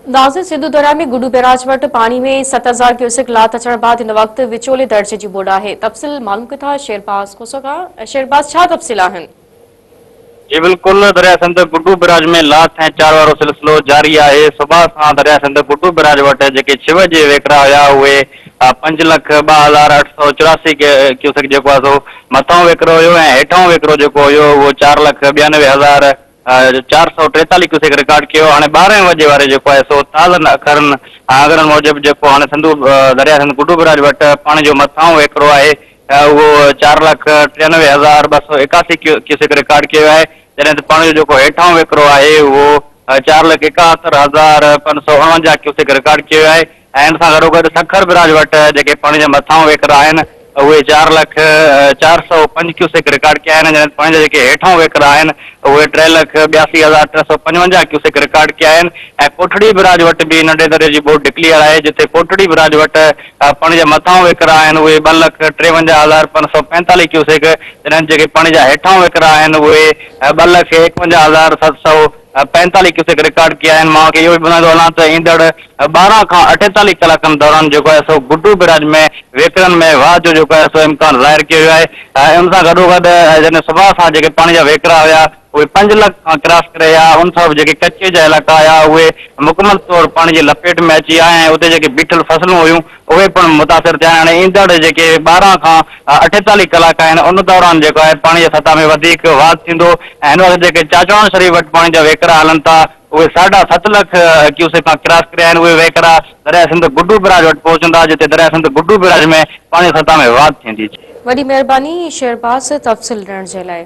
नाज़िर सिंधु दरिया में गुडू बैराज वट पानी में 7000 क्यूसेक लात अचण बाद इन वक्त विचोले दर्जे जी बोड है। तफ़सील मालूम किथा शेरबाज कोसोगा। शेरबाज छा तफ़सील आहिनि? जी बिल्कुल, दरिया सिंध गुडू बैराज में लात ऐं चार वारो सिलसिलो जारी है। सुबह सां दरिया सिंध गुडू बैराज वट जेके छिव जे वेकरा हुआ उहे 5,02,884 क्यूसेक जेको आहे सो मथां वेकरो हुयो ऐं हेठां वेकरो जेको हुयो उहो 4,92,443 क्यूसेक रिकॉर्ड कयो। हाणे 12 वजे वारे जेको आहे सो ताज़नि आंकड़नि मूजिबि जेको हाणे सिंधु दरिया सिंध गुडू बैराज वट पाणी जो मथां वेकरो आहे वो 4,93,281 क्यूसेक रिकॉर्ड किया है। जैसे पानी जो हेठां वेकरो है वो 4,71,549 क्यूसेक रिकॉर्ड किया है। इन सां गॾोगॾु सखर बैराज वट जेके पानी जे मथां वेकरा आहिनि उहे 4,04,05 क्यूसेक रिकॉर्ड किया आहिनि। जॾहिं पानी जे हेठां वेकरा आहिनि उहे 3,82,355 क्यूसेक रिकॉर्ड किया आहिनि। ऐं कोठड़ी बैराज वट भी नंढे दरिए जी बोट डिक्लेयर है, जिथे कोठड़ी बैराज वट पानी जे मथां वेकरा आहिनि उहे 2,53,545 क्यूसेक, जॾहिं जेके पानी जा हेठां वेकरा आहिनि उहे 2,51,745 क्यूसेक रिकॉर्ड किया आहिनि। मां इहो बि ॿुधाईंदो हलां त ईंदड़ 12 खां 48 कलाकनि दौरान जेको आहे सो गुडू बैराज में वेकरनि में वाह जो जेको आहे सो इम्कान ज़ाहिर कयो वियो आहे। उन सां गॾोगॾु जॾहिं सुबह सां जेके पाणी जा वेकरा हुया उहे 5 लाख खां क्रॉस करे विया। उन सां जेके कचे जा इलाइक़ा हुया उहे मुकमल तौर पाणी जी लपेट में अची विया ऐं उते जेके बीठल फसलूं हुयूं उहे पिणु मुतासिर थिया। हाणे ईंदड़ जेके 12 खां 48 कलाक आहिनि उन दौरान जेको आहे पाणी जी सतह में वधीक वाध थींदो ऐं हिन वक़्तु जेके चाचवान शरीफ़ वटि पाणी जा वेकरा हलनि था उहे 7.5 लाख क्यूसेक खां क्रॉस करे आहिनि। उहे वेकरा दरिया सिंध गुडू बैराज वटि पहुचंदा, जिते दरिया सिंध गुडू बैराज में पाणी सतह में वाध थींदी। वॾी महिरबानी शेरबाज तफ़सील ॾियण जे लाइ।